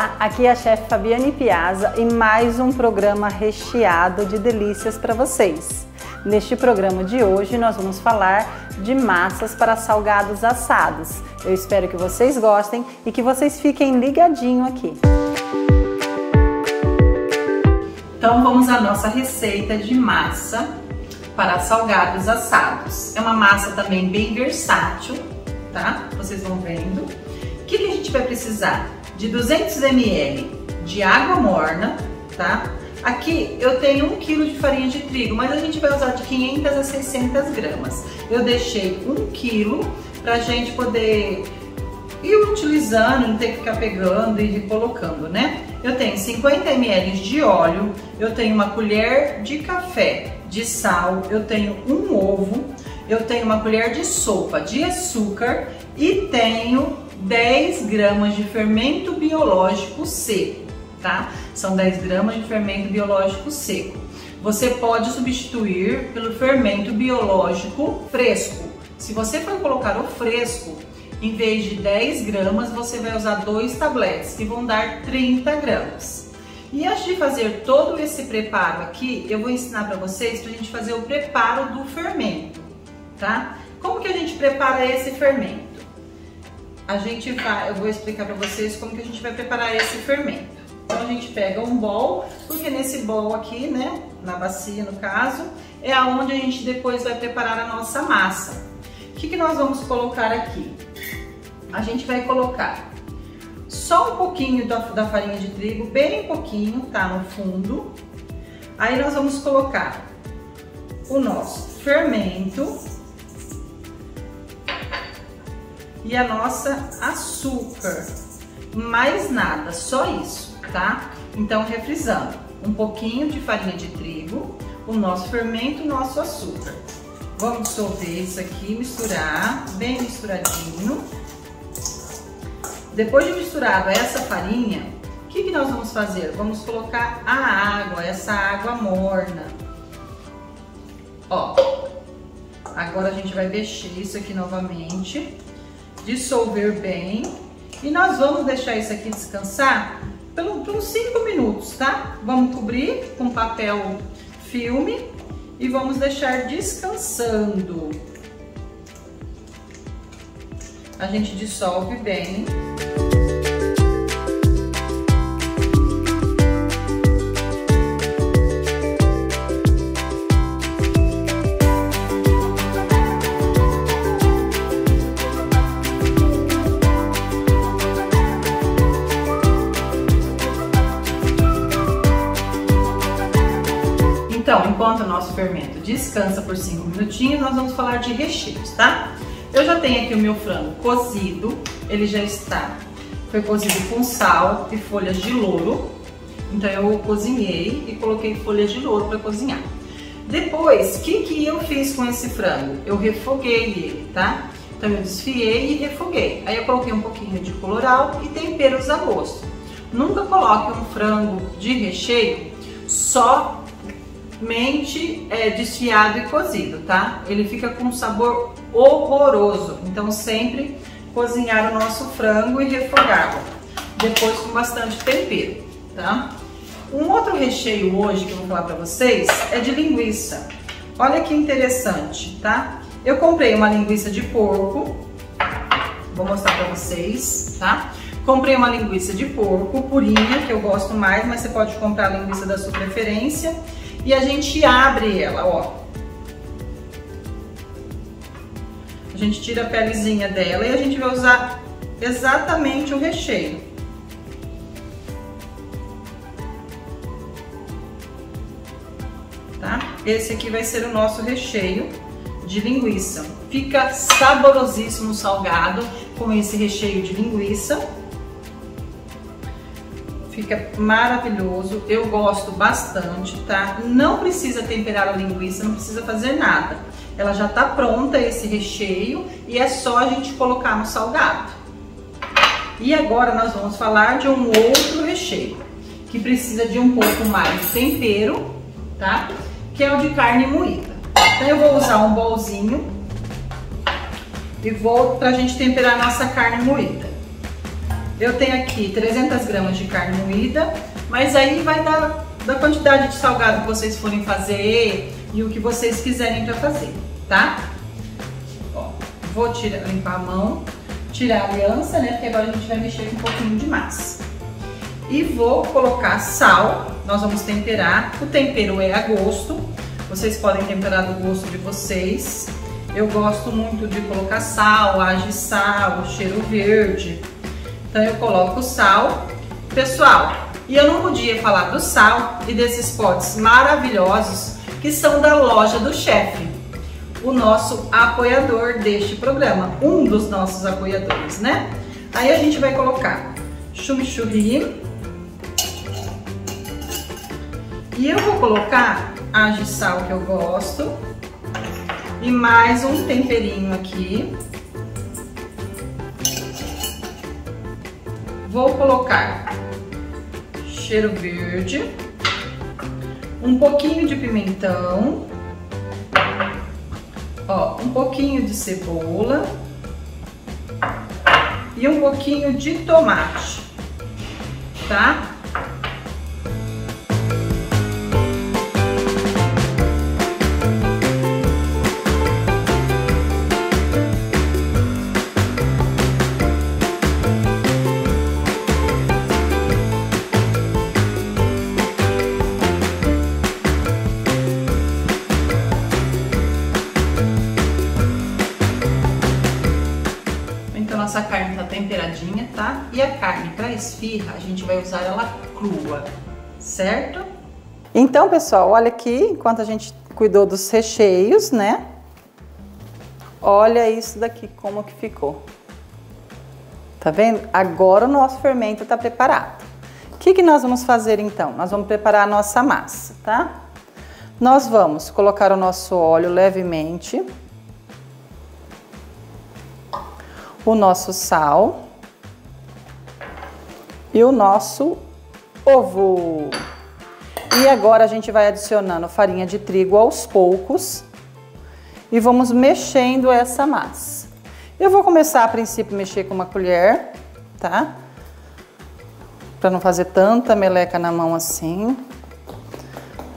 Olá, aqui é a chefe Fabiane Piazza e mais um programa recheado de delícias para vocês. Neste programa de hoje nós vamos falar de massas para salgados assados. Eu espero que vocês gostem e que vocês fiquem ligadinho aqui. Então vamos à nossa receita de massa para salgados assados. É uma massa também bem versátil, tá? Vocês vão vendo. O que a gente vai precisar? De 200 ml de água morna, tá? Aqui eu tenho 1 kg de farinha de trigo, mas a gente vai usar de 500 a 600 gramas. Eu deixei 1 kg pra gente poder ir utilizando, não ter que ficar pegando e recolocando, né? Eu tenho 50 ml de óleo, eu tenho uma colher de café de sal, eu tenho um ovo, eu tenho uma colher de sopa de açúcar e tenho 10 gramas de fermento biológico seco, tá? São 10 gramas de fermento biológico seco. Você pode substituir pelo fermento biológico fresco. Se você for colocar o fresco, em vez de 10 gramas, você vai usar 2 tabletes, que vão dar 30 gramas. E antes de fazer todo esse preparo aqui, eu vou ensinar para vocês pra gente fazer o preparo do fermento, tá? Como que a gente prepara esse fermento? Eu vou explicar para vocês como que a gente vai preparar esse fermento. Então a gente pega um bowl, porque nesse bowl aqui, né, na bacia no caso, é aonde a gente depois vai preparar a nossa massa. O que nós vamos colocar aqui? A gente vai colocar só um pouquinho da farinha de trigo, bem pouquinho, tá, no fundo. Aí nós vamos colocar o nosso fermento e a nossa açúcar, mais nada, só isso, tá? Então, refrisando, um pouquinho de farinha de trigo, o nosso fermento e o nosso açúcar. Vamos dissolver isso aqui, misturar, bem misturadinho. Depois de misturado essa farinha, o que nós vamos fazer? Vamos colocar a água, essa água morna. Ó, agora a gente vai mexer isso aqui novamente, dissolver bem, e nós vamos deixar isso aqui descansar por uns 5 minutos, tá? Vamos cobrir com papel filme e vamos deixar descansando. A gente dissolve bem. Então, enquanto o nosso fermento descansa por 5 minutinhos, nós vamos falar de recheios, tá? Eu já tenho aqui o meu frango cozido, ele já foi cozido com sal e folhas de louro. Então eu cozinhei e coloquei folhas de louro para cozinhar. Depois, o que eu fiz com esse frango? Eu refoguei ele, tá? Então eu desfiei e refoguei. Aí eu coloquei um pouquinho de colorau e temperos a gosto. Nunca coloque um frango de recheio somente desfiado e cozido, tá? Ele fica com um sabor horroroso. Então sempre cozinhar o nosso frango e refogá-lo, depois com bastante tempero, tá? Um outro recheio hoje que eu vou falar pra vocês é de linguiça. Olha que interessante, tá? Eu comprei uma linguiça de porco, vou mostrar pra vocês, tá? Comprei uma linguiça de porco purinha, que eu gosto mais, mas você pode comprar a linguiça da sua preferência. E a gente abre ela, ó. A gente tira a pelezinha dela e a gente vai usar exatamente o recheio. Tá? Esse aqui vai ser o nosso recheio de linguiça. Fica saborosíssimo salgado com esse recheio de linguiça. Fica maravilhoso, eu gosto bastante, tá? Não precisa temperar a linguiça, não precisa fazer nada. Ela já tá pronta, esse recheio, e é só a gente colocar no salgado. E agora nós vamos falar de um outro recheio, que precisa de um pouco mais de tempero, tá? Que é o de carne moída. Então eu vou usar um bolzinho e vou pra gente temperar a nossa carne moída. Eu tenho aqui 300 gramas de carne moída, mas aí vai dar da quantidade de salgado que vocês forem fazer e o que vocês quiserem para fazer, tá? Ó, vou limpar a mão, tirar a aliança, né? Porque agora a gente vai mexer com um pouquinho de massa. E vou colocar sal, nós vamos temperar. O tempero é a gosto, vocês podem temperar do gosto de vocês. Eu gosto muito de colocar sal, alho de sal, cheiro verde. Então eu coloco sal. Pessoal, e eu não podia falar do sal e desses potes maravilhosos que são da Loja do Chefe, o nosso apoiador deste programa, um dos nossos apoiadores, né? Aí a gente vai colocar chimichurri e eu vou colocar alho de sal que eu gosto e mais um temperinho aqui. Vou colocar cheiro verde, um pouquinho de pimentão, ó, um pouquinho de cebola e um pouquinho de tomate, tá? Nossa carne tá temperadinha, tá? E a carne para esfirra, a gente vai usar ela crua, certo? Então, pessoal, olha aqui, enquanto a gente cuidou dos recheios, né? Olha isso daqui, como que ficou. Tá vendo? Agora o nosso fermento tá preparado. O que que nós vamos fazer, então? Nós vamos preparar a nossa massa, tá? Nós vamos colocar o nosso óleo levemente, o nosso sal e o nosso ovo. E agora a gente vai adicionando farinha de trigo aos poucos e vamos mexendo essa massa. Eu vou começar a princípio mexer com uma colher, tá? Para não fazer tanta meleca na mão assim.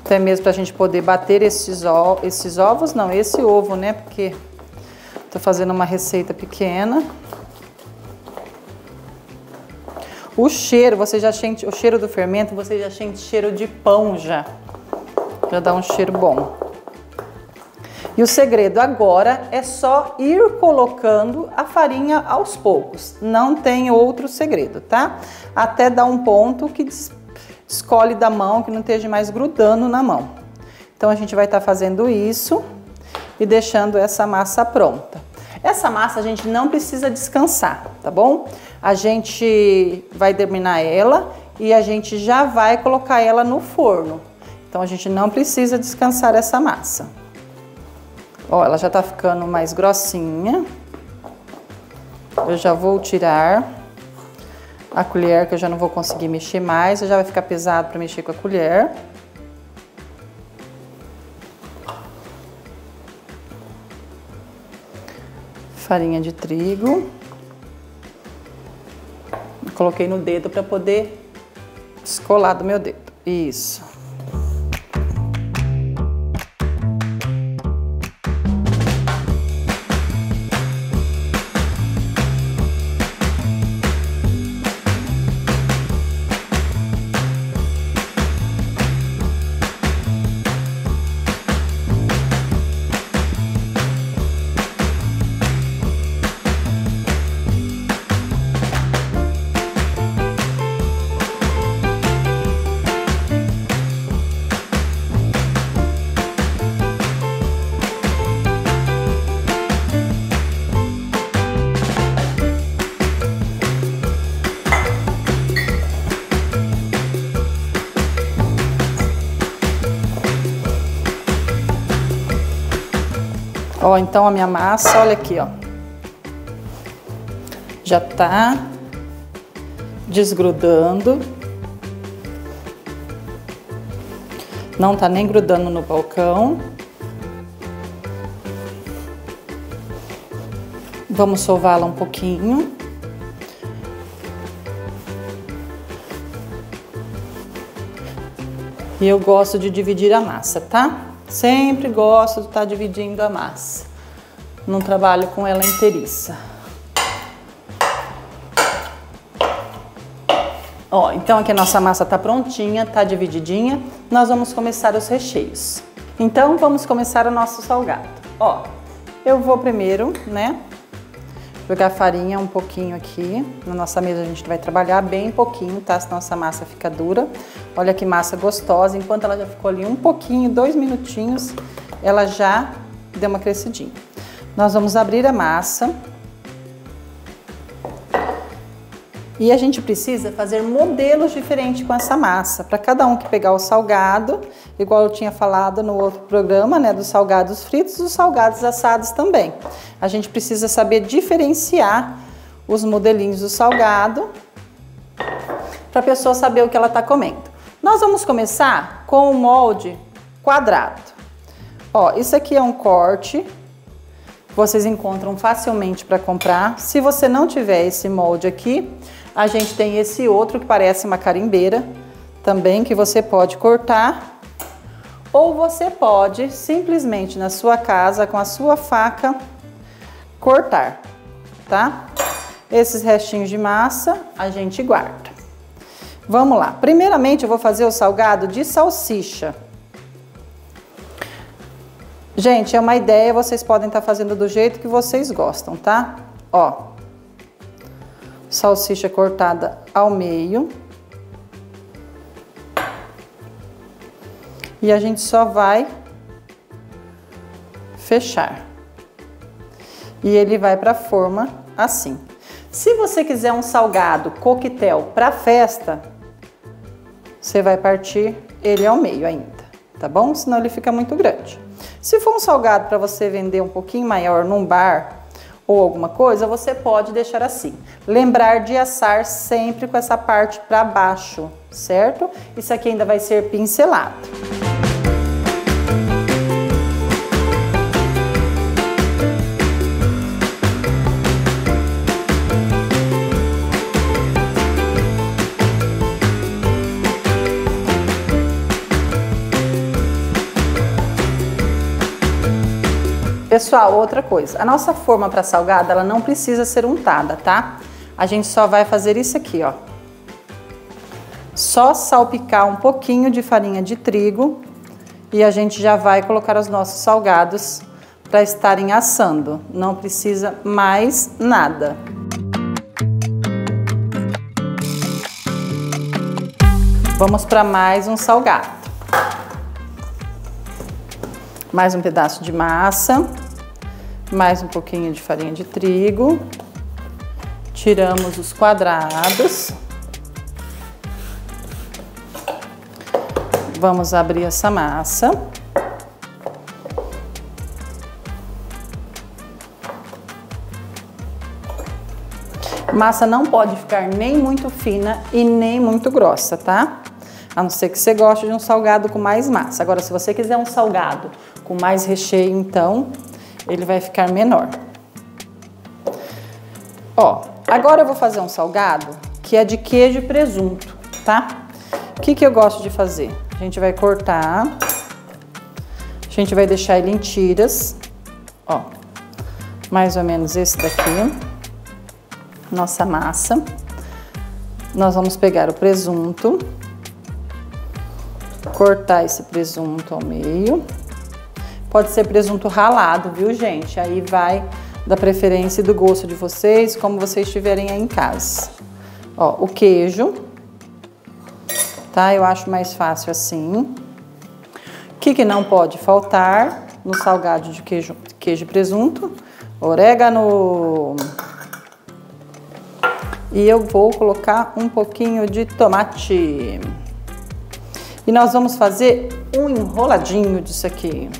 Até mesmo pra gente poder bater esses ovos, não, esse ovo, né? Porque tô fazendo uma receita pequena. O cheiro, você já sente, o cheiro do fermento, você já sente cheiro de pão já. Já dá um cheiro bom. E o segredo agora é só ir colocando a farinha aos poucos. Não tem outro segredo, tá? Até dar um ponto que escolhe da mão, que não esteja mais grudando na mão. Então a gente vai estar fazendo isso e deixando essa massa pronta. Essa massa a gente não precisa descansar, tá bom? A gente vai terminar ela e a gente já vai colocar ela no forno. Então a gente não precisa descansar essa massa. Ó, ela já tá ficando mais grossinha. Eu já vou tirar a colher, que eu já não vou conseguir mexer mais, já vai ficar pesado para mexer com a colher. Farinha de trigo. Coloquei no dedo para poder descolar do meu dedo. Isso. Ó, então a minha massa, olha aqui, ó. Já tá desgrudando. Não tá nem grudando no balcão. Vamos sová-la um pouquinho. E eu gosto de dividir a massa, tá? Sempre gosto de estar dividindo a massa. Não trabalho com ela inteiriça. Ó, então aqui a nossa massa tá prontinha, tá divididinha. Nós vamos começar os recheios. Então vamos começar o nosso salgado. Ó, eu vou primeiro, né, jogar farinha um pouquinho aqui. Na nossa mesa a gente vai trabalhar bem pouquinho, tá? Senão essa massa fica dura. Olha que massa gostosa. Enquanto ela já ficou ali um pouquinho, 2 minutinhos, ela já deu uma crescidinha. Nós vamos abrir a massa. E a gente precisa fazer modelos diferentes com essa massa. Para cada um que pegar o salgado, igual eu tinha falado no outro programa, né, dos salgados fritos e dos salgados assados também. A gente precisa saber diferenciar os modelinhos do salgado para a pessoa saber o que ela está comendo. Nós vamos começar com o molde quadrado. Ó, isso aqui é um corte. Vocês encontram facilmente para comprar. Se você não tiver esse molde aqui, a gente tem esse outro que parece uma carimbeira também, que você pode cortar. Ou você pode simplesmente na sua casa, com a sua faca, cortar, tá? Esses restinhos de massa a gente guarda. Vamos lá. Primeiramente eu vou fazer o salgado de salsicha. Gente, é uma ideia, vocês podem estar fazendo do jeito que vocês gostam, tá? Ó, salsicha cortada ao meio. E a gente só vai fechar. E ele vai para a forma assim. Se você quiser um salgado coquetel para festa, você vai partir ele ao meio ainda, tá bom? Senão ele fica muito grande. Se for um salgado para você vender um pouquinho maior num bar ou alguma coisa, você pode deixar assim. Lembrar de assar sempre com essa parte para baixo, certo? Isso aqui ainda vai ser pincelado. Pessoal, outra coisa, a nossa forma para salgado, ela não precisa ser untada, tá? A gente só vai fazer isso aqui, ó. Só salpicar um pouquinho de farinha de trigo e a gente já vai colocar os nossos salgados para estarem assando. Não precisa mais nada. Vamos para mais um salgado. Mais um pedaço de massa. Mais um pouquinho de farinha de trigo, tiramos os quadrados, vamos abrir essa massa, massa não pode ficar nem muito fina e nem muito grossa, tá? A não ser que você goste de um salgado com mais massa. Agora, se você quiser um salgado com mais recheio, então ele vai ficar menor. Ó, agora eu vou fazer um salgado que é de queijo e presunto, tá? O que eu gosto de fazer? A gente vai cortar, a gente vai deixar ele em tiras, ó, mais ou menos esse daqui, nossa massa. Nós vamos pegar o presunto, cortar esse presunto ao meio. Pode ser presunto ralado, viu, gente? Aí vai da preferência e do gosto de vocês, como vocês tiverem aí em casa. Ó, o queijo, tá? Eu acho mais fácil assim. O que não pode faltar no salgado de queijo e presunto? Orégano. E eu vou colocar um pouquinho de tomate. E nós vamos fazer um enroladinho disso aqui.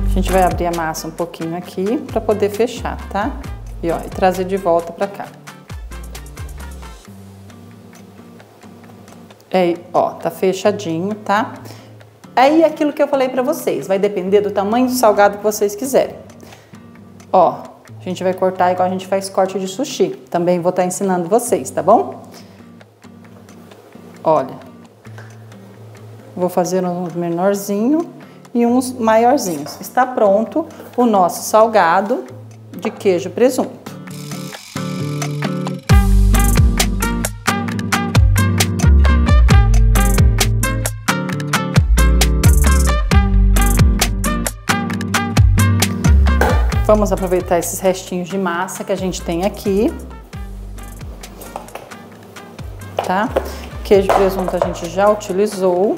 A gente vai abrir a massa um pouquinho aqui para poder fechar, tá? E ó, e trazer de volta para cá. É, ó, tá fechadinho, tá? Aí aquilo que eu falei pra vocês, vai depender do tamanho do salgado que vocês quiserem. Ó, a gente vai cortar igual a gente faz corte de sushi. Também vou estar ensinando vocês, tá bom? Olha, vou fazer uns menorzinho e uns maiorzinhos. Está pronto o nosso salgado de queijo e presunto. Vamos aproveitar esses restinhos de massa que a gente tem aqui, tá? Queijo e presunto a gente já utilizou.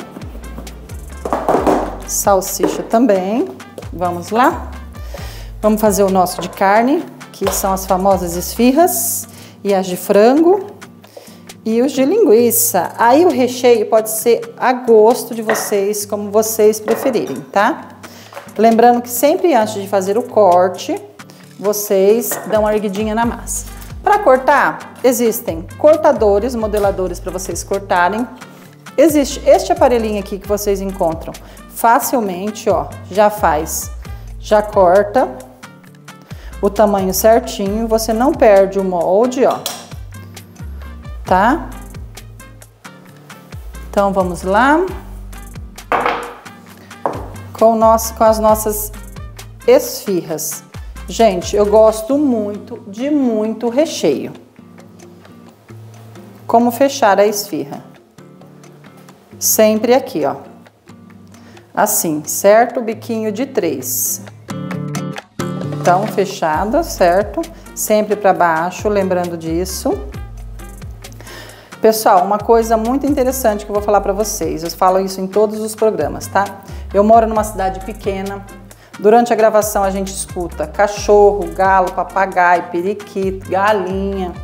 Salsicha também. Vamos lá? Vamos fazer o nosso de carne, que são as famosas esfirras, e as de frango e os de linguiça. Aí o recheio pode ser a gosto de vocês, como vocês preferirem, tá? Lembrando que sempre antes de fazer o corte, vocês dão uma erguidinha na massa. Para cortar, existem cortadores, modeladores para vocês cortarem. Existe este aparelhinho aqui que vocês encontram facilmente, ó, já corta o tamanho certinho, você não perde o molde, ó, tá? Então vamos lá. Com as nossas esfirras. Gente, eu gosto muito de muito recheio. Como fechar a esfirra? Sempre aqui, ó. Assim, certo? Biquinho de 3. Então, fechada, certo? Sempre para baixo, lembrando disso. Pessoal, uma coisa muito interessante que eu vou falar para vocês. Eu falo isso em todos os programas, tá? Eu moro numa cidade pequena. Durante a gravação a gente escuta cachorro, galo, papagaio, periquito, galinha,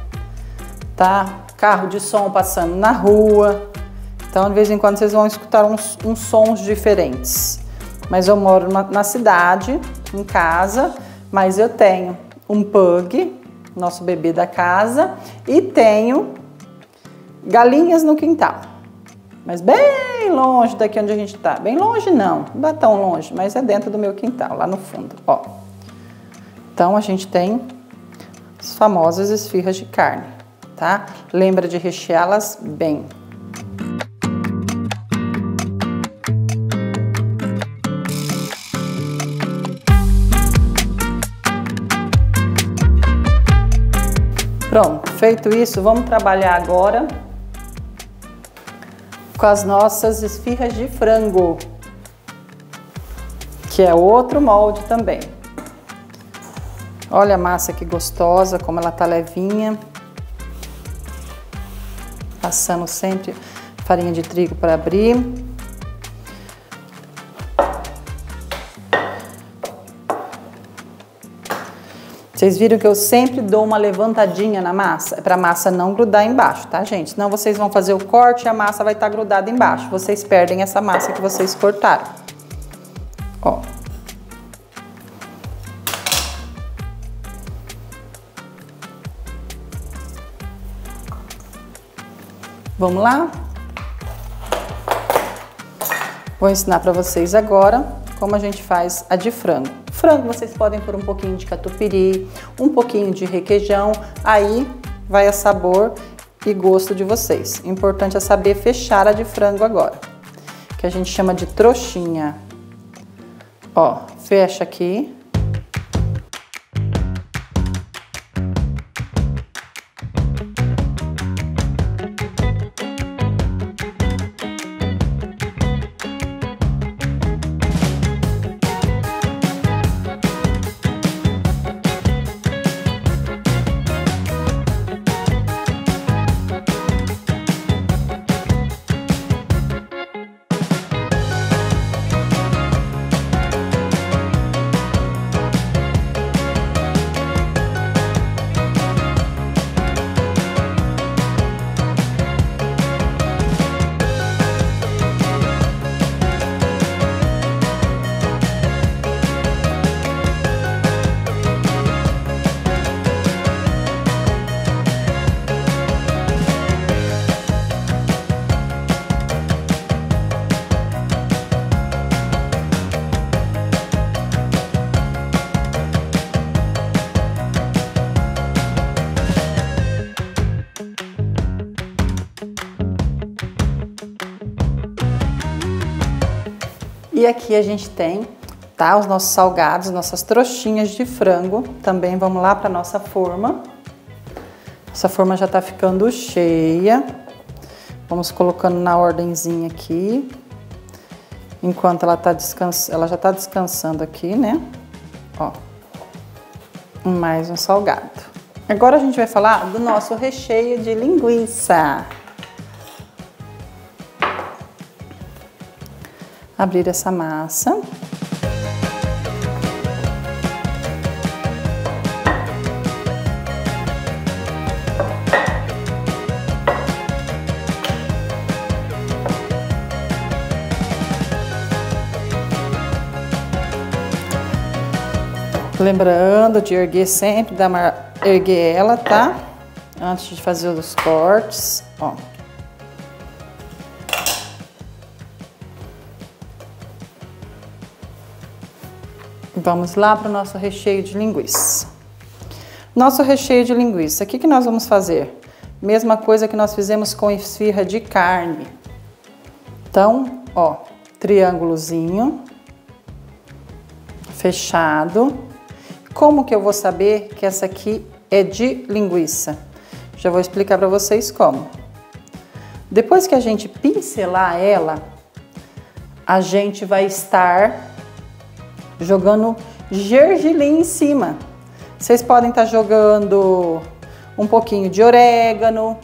tá? Carro de som passando na rua. Então, de vez em quando vocês vão escutar uns sons diferentes. Mas eu moro na cidade, em casa, mas eu tenho um pug, nosso bebê da casa, e tenho galinhas no quintal. Mas bem longe daqui onde a gente tá. Bem longe não é tão longe, mas é dentro do meu quintal, lá no fundo, ó. Então a gente tem as famosas esfirras de carne, tá? Lembra de recheá-las bem. Pronto, feito isso, vamos trabalhar agora com as nossas esfirras de frango, que é outro molde também. Olha a massa que gostosa, como ela tá levinha. Passando sempre farinha de trigo para abrir. Vocês viram que eu sempre dou uma levantadinha na massa? É para a massa não grudar embaixo, tá, gente? Senão vocês vão fazer o corte e a massa vai estar grudada embaixo. Vocês perdem essa massa que vocês cortaram. Ó. Vamos lá? Vou ensinar para vocês agora como a gente faz a de frango. Frango vocês podem pôr um pouquinho de catupiry, um pouquinho de requeijão, aí vai a sabor e gosto de vocês. O importante é saber fechar a de frango agora, que a gente chama de trouxinha. Ó, fecha aqui. E aqui a gente tem, tá, os nossos salgados, nossas trouxinhas de frango. Também vamos lá para nossa forma. Essa forma já tá ficando cheia. Vamos colocando na ordenzinha aqui. Enquanto ela tá ela já tá descansando aqui, né? Ó. Mais um salgado. Agora a gente vai falar do nosso recheio de linguiça. Abrir essa massa. Lembrando de erguer sempre, erguer ela, tá? Antes de fazer os cortes, ó. Vamos lá para o nosso recheio de linguiça. Nosso recheio de linguiça, o que nós vamos fazer? Mesma coisa que nós fizemos com esfirra de carne. Então, ó, triângulozinho, fechado. Como que eu vou saber que essa aqui é de linguiça? Já vou explicar para vocês como. Depois que a gente pincelar ela, a gente vai estar jogando gergelim em cima. Vocês podem estar jogando um pouquinho de orégano,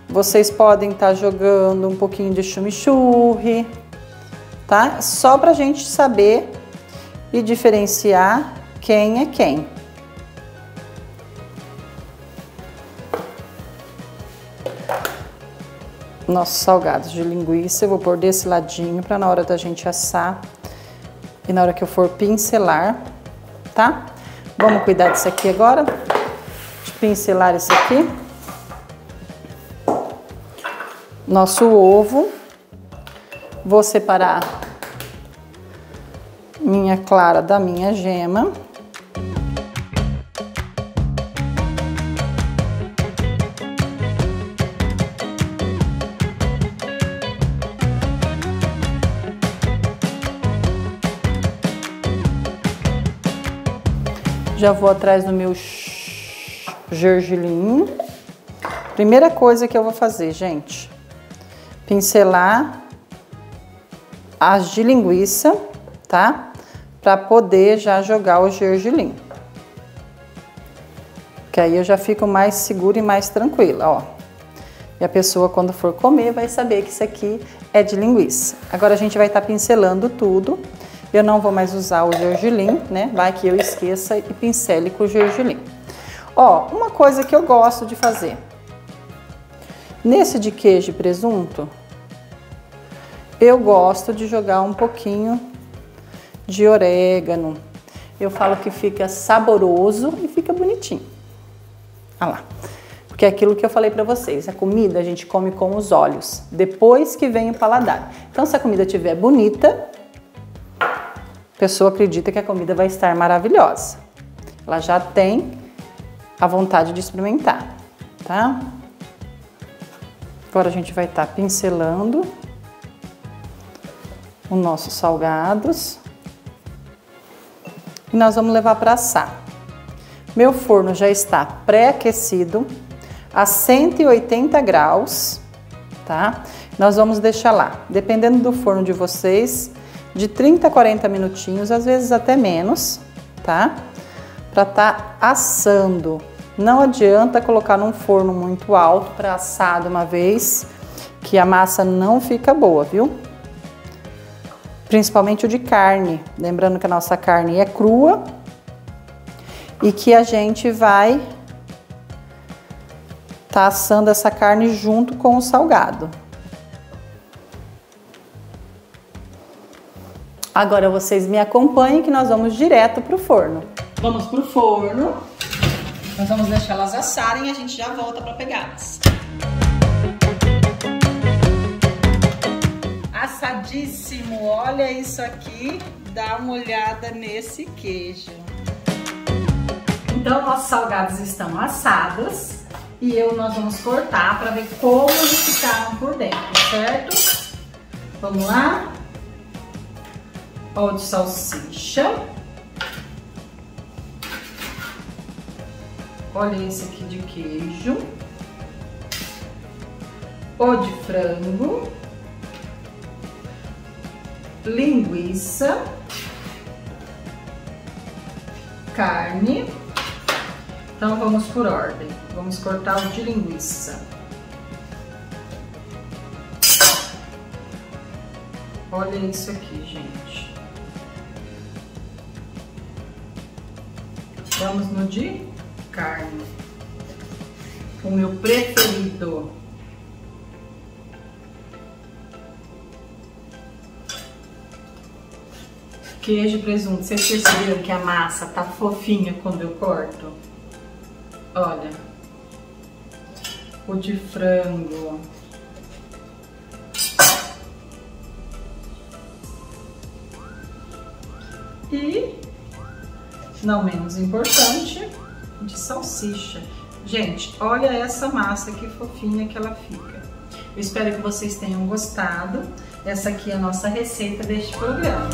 vocês podem estar jogando um pouquinho de chimichurri, tá? Só pra gente saber e diferenciar quem é quem. Nossos salgados de linguiça, eu vou pôr desse ladinho para na hora da gente assar e na hora que eu for pincelar, tá? Vamos cuidar disso aqui agora, de pincelar isso aqui. Nosso ovo, vou separar minha clara da minha gema. Já vou atrás do meu gergelim. Primeira coisa que eu vou fazer, gente, pincelar as de linguiça, tá? Pra poder já jogar o gergelim. Que aí eu já fico mais segura e mais tranquila, ó. E a pessoa, quando for comer, vai saber que isso aqui é de linguiça. Agora a gente vai estar pincelando tudo. Eu não vou mais usar o gergelim, né? Vai que eu esqueça e pincele com o gergelim. Ó, uma coisa que eu gosto de fazer. Nesse de queijo e presunto, eu gosto de jogar um pouquinho de orégano. Eu falo que fica saboroso e fica bonitinho. Olha lá. Porque é aquilo que eu falei pra vocês, a comida a gente come com os olhos, depois que vem o paladar. Então, se a comida estiver bonita, a pessoa acredita que a comida vai estar maravilhosa. Ela já tem a vontade de experimentar, tá? Agora a gente vai estar pincelando os nossos salgados. E nós vamos levar para assar. Meu forno já está pré-aquecido a 180 graus, tá? Nós vamos deixar lá, dependendo do forno de vocês, de 30 a 40 minutinhos, às vezes até menos, tá? Para estar assando. Não adianta colocar num forno muito alto para assar de uma vez, que a massa não fica boa, viu? Principalmente o de carne. Lembrando que a nossa carne é crua e que a gente vai tá assando essa carne junto com o salgado. Agora vocês me acompanhem que nós vamos direto pro forno. Vamos pro forno. Nós vamos deixar elas assarem e a gente já volta para pegá-las. Assadíssimo, olha isso aqui, dá uma olhada nesse queijo. Então, nossos salgados estão assados e nós vamos cortar para ver como eles ficaram por dentro, certo? Vamos lá? Ó, de salsicha. Olha esse aqui de queijo. O de frango. Linguiça. Carne. Então vamos por ordem. Vamos cortar o de linguiça. Olha isso aqui, gente. Vamos no de carne. O meu preferido. Queijo e presunto. Vocês perceberam que a massa tá fofinha quando eu corto? Olha. O de frango. E, não menos importante, de salsicha. Gente, olha essa massa que fofinha que ela fica. Eu espero que vocês tenham gostado. Essa aqui é a nossa receita deste programa.